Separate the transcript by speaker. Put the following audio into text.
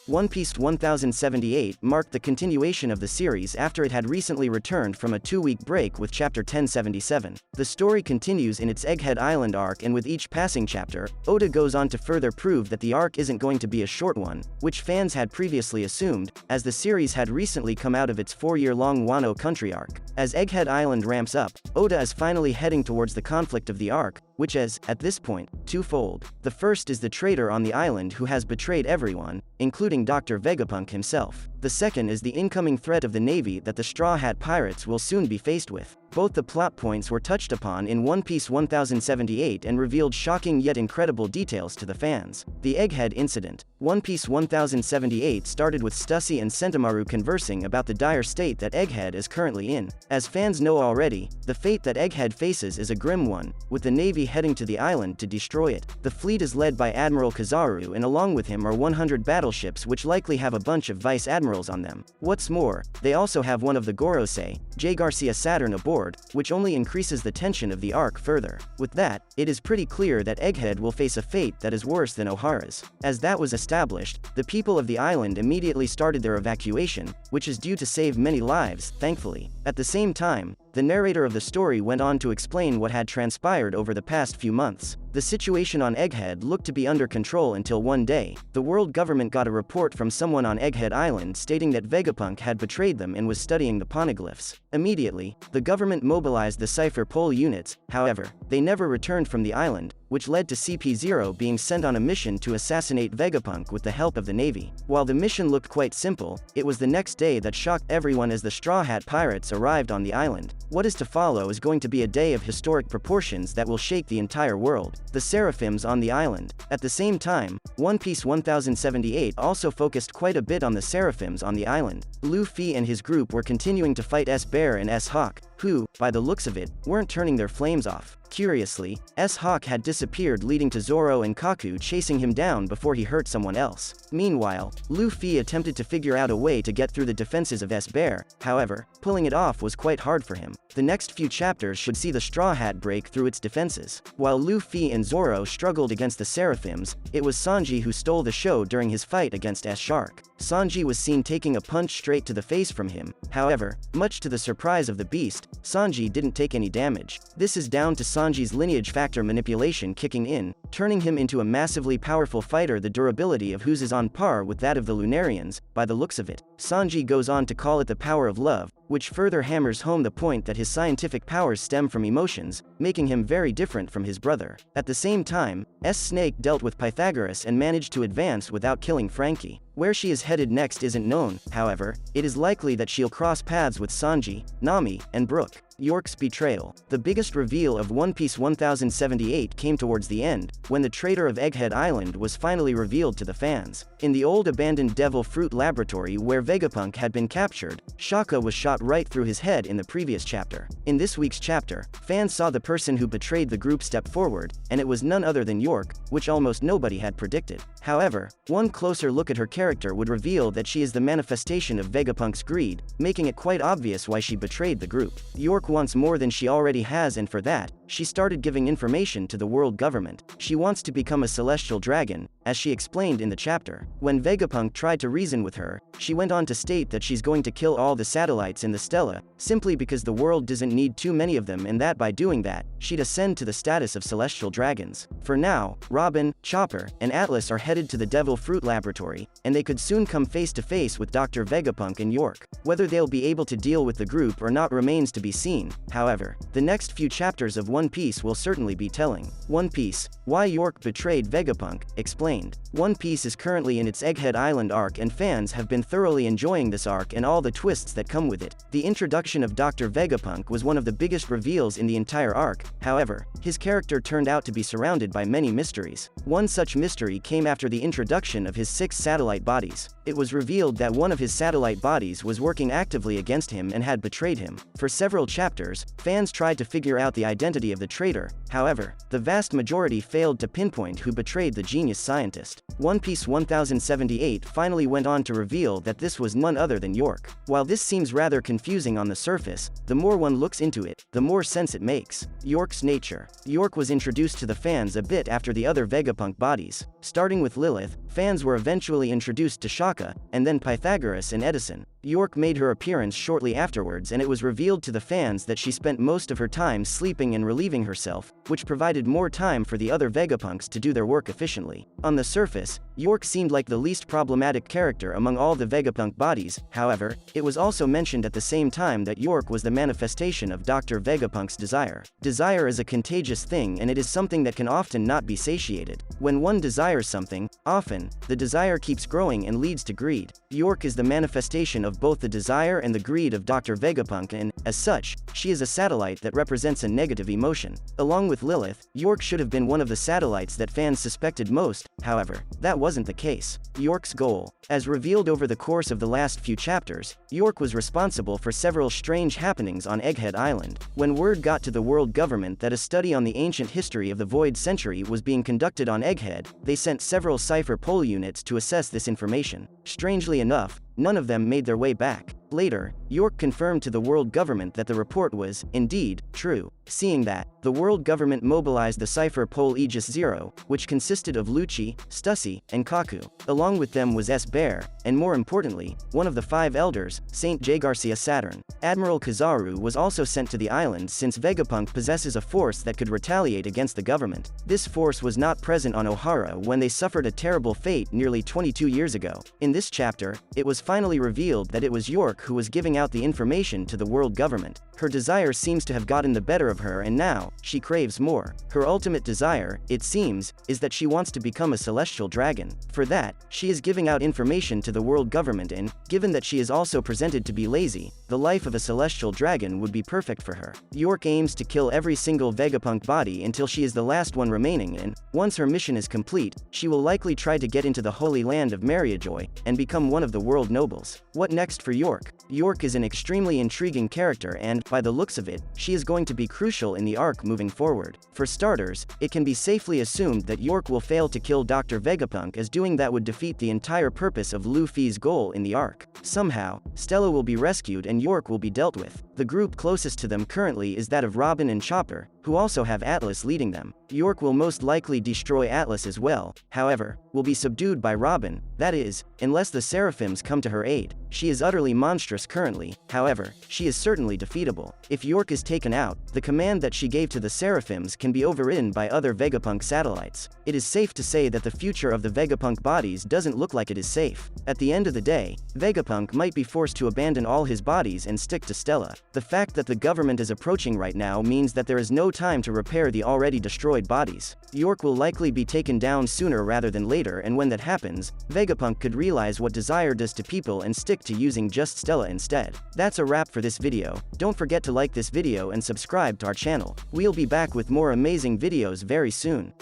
Speaker 1: One Piece 1078 marked the continuation of the series after it had recently returned from a 2-week break with chapter 1077. The story continues in its Egghead Island arc, and with each passing chapter, Oda goes on to further prove that the arc isn't going to be a short one, which fans had previously assumed, as the series had recently come out of its 4-year-long Wano country arc. As Egghead Island ramps up, Oda is finally heading towards the conflict of the arc, which is, at this point, twofold. The first is the traitor on the island who has betrayed everyone, including Dr. Vegapunk himself. The second is the incoming threat of the Navy that the Straw Hat Pirates will soon be faced with. Both the plot points were touched upon in One Piece 1078 and revealed shocking yet incredible details to the fans. The Egghead Incident. One Piece 1078 started with Stussy and Sentomaru conversing about the dire state that Egghead is currently in. As fans know already, the fate that Egghead faces is a grim one, with the Navy heading to the island to destroy it. The fleet is led by Admiral Kizaru, and along with him are 100 battleships which likely have a bunch of vice admirals on them. What's more, they also have one of the Gorosei, J. Garcia Saturn aboard, which only increases the tension of the arc further. With that, it is pretty clear that Egghead will face a fate that is worse than Ohara's. As that was established, the people of the island immediately started their evacuation, which is due to save many lives, thankfully. At the same time, the narrator of the story went on to explain what had transpired over the past few months. The situation on Egghead looked to be under control until one day, the world government got a report from someone on Egghead Island stating that Vegapunk had betrayed them and was studying the poneglyphs. Immediately, the government mobilized the Cypher Pole units. However, they never returned from the island, which led to CP0 being sent on a mission to assassinate Vegapunk with the help of the Navy. While the mission looked quite simple, it was the next day that shocked everyone as the Straw Hat Pirates arrived on the island. What is to follow is going to be a day of historic proportions that will shake the entire world. The Seraphims on the island. At the same time, One Piece 1078 also focused quite a bit on the Seraphims on the island. Luffy and his group were continuing to fight S-Bear and S-Hawk, who, by the looks of it, weren't turning their flames off. Curiously, S-Hawk had disappeared, leading to Zoro and Kaku chasing him down before he hurt someone else. Meanwhile, Luffy attempted to figure out a way to get through the defenses of S-Bear. However, pulling it off was quite hard for him. The next few chapters should see the Straw Hat break through its defenses. While Luffy and Zoro struggled against the Seraphims, it was Sanji who stole the show during his fight against S-Shark. Sanji was seen taking a punch straight to the face from him. However, much to the surprise of the beast, Sanji didn't take any damage. This is down to Sanji's lineage factor manipulation kicking in, turning him into a massively powerful fighter, the durability of whose is on par with that of the Lunarians, by the looks of it. Sanji goes on to call it the power of love, which further hammers home the point that his scientific powers stem from emotions, making him very different from his brother. At the same time, S-Snake dealt with Pythagoras and managed to advance without killing Frankie. Where she is headed next isn't known. However, it is likely that she'll cross paths with Sanji, Nami, and Brook. York's betrayal. The biggest reveal of One Piece 1078 came towards the end, when the traitor of Egghead Island was finally revealed to the fans. In the old abandoned Devil Fruit laboratory where Vegapunk had been captured, Shaka was shot right through his head in the previous chapter. In this week's chapter, fans saw the person who betrayed the group step forward, and it was none other than York, which almost nobody had predicted. However, one closer look at her character would reveal that she is the manifestation of Vegapunk's greed, making it quite obvious why she betrayed the group. York wants more than she already has, and for that, she started giving information to the world government. She wants to become a celestial dragon, as she explained in the chapter. When Vegapunk tried to reason with her, she went on to state that she's going to kill all the satellites in the Stella, simply because the world doesn't need too many of them, and that by doing that, she'd ascend to the status of celestial dragons. For now, Robin, Chopper, and Atlas are headed to the Devil Fruit laboratory, and they could soon come face to face with Dr. Vegapunk and York. Whether they'll be able to deal with the group or not remains to be seen. However, the next few chapters of One Piece will certainly be telling. One Piece, Why York Betrayed Vegapunk, explained. One Piece is currently in its Egghead Island arc, and fans have been thoroughly enjoying this arc and all the twists that come with it. The introduction of Dr. Vegapunk was one of the biggest reveals in the entire arc. However, his character turned out to be surrounded by many mysteries. One such mystery came after the introduction of his 6 satellite bodies. It was revealed that one of his satellite bodies was working actively against him and had betrayed him. For several chapters, fans tried to figure out the identity identity of the traitor. However, the vast majority failed to pinpoint who betrayed the genius scientist. One Piece 1078 finally went on to reveal that this was none other than York. While this seems rather confusing on the surface, the more one looks into it, the more sense it makes. York's nature. York was introduced to the fans a bit after the other Vegapunk bodies. Starting with Lilith, fans were eventually introduced to Shaka, and then Pythagoras and Edison. York made her appearance shortly afterwards, and it was revealed to the fans that she spent most of her time sleeping and relieving herself, which provided more time for the other Vegapunks to do their work efficiently. On the surface, York seemed like the least problematic character among all the Vegapunk bodies. However, it was also mentioned at the same time that York was the manifestation of Dr. Vegapunk's desire. Desire is a contagious thing, and it is something that can often not be satiated. When one desires something, often, the desire keeps growing and leads to greed. York is the manifestation of both the desire and the greed of Dr. Vegapunk, and, as such, she is a satellite that represents a negative emotion. Along with Lilith, York should have been one of the satellites that fans suspected most. However, that wasn't the case. York's goal. As revealed over the course of the last few chapters, York was responsible for several strange happenings on Egghead Island. When word got to the world government that a study on the ancient history of the Void Century was being conducted on Egghead, they sent several Cypher Pole units to assess this information. Strangely enough, none of them made their way back. Later, York confirmed to the world government that the report was, indeed, true. Seeing that, the world government mobilized the Cypher Pole Aegis Zero, which consisted of Lucci, Stussy, and Kaku. Along with them was S-Bear, and more importantly, one of the 5 elders, Saint J. Garcia Saturn. Admiral Kizaru was also sent to the island since Vegapunk possesses a force that could retaliate against the government. This force was not present on Ohara when they suffered a terrible fate nearly 22 years ago. In this chapter, it was finally revealed that it was York who was giving out the information to the world government. Her desire seems to have gotten the better of her, and now, she craves more. Her ultimate desire, it seems, is that she wants to become a celestial dragon. For that, she is giving out information to the world government, and, given that she is also presented to be lazy, the life of a celestial dragon would be perfect for her. York aims to kill every single Vegapunk body until she is the last one remaining, and, once her mission is complete, she will likely try to get into the holy land of Mariajoy, and become one of the world nobles. What next for York? York is an extremely intriguing character, and, by the looks of it, she is going to be crucial in the arc moving forward. For starters, it can be safely assumed that York will fail to kill Dr. Vegapunk, as doing that would defeat the entire purpose of Luffy's goal in the arc. Somehow, Stella will be rescued and York will be dealt with. The group closest to them currently is that of Robin and Chopper, who also have Atlas leading them. York will most likely destroy Atlas as well, however, will be subdued by Robin, that is, unless the Seraphims come to her aid. She is utterly monstrous currently, however, she is certainly defeatable. If York is taken out, the command that she gave to the Seraphims can be overridden by other Vegapunk satellites. It is safe to say that the future of the Vegapunk bodies doesn't look like it is safe. At the end of the day, Vegapunk might be forced to abandon all his bodies and stick to Stella. The fact that the government is approaching right now means that there is no time to repair the already destroyed bodies. York will likely be taken down sooner rather than later, and when that happens, Vegapunk could realize what desire does to people and stick to using just Stella instead. That's a wrap for this video. Don't forget to like this video and subscribe to our channel. We'll be back with more amazing videos very soon.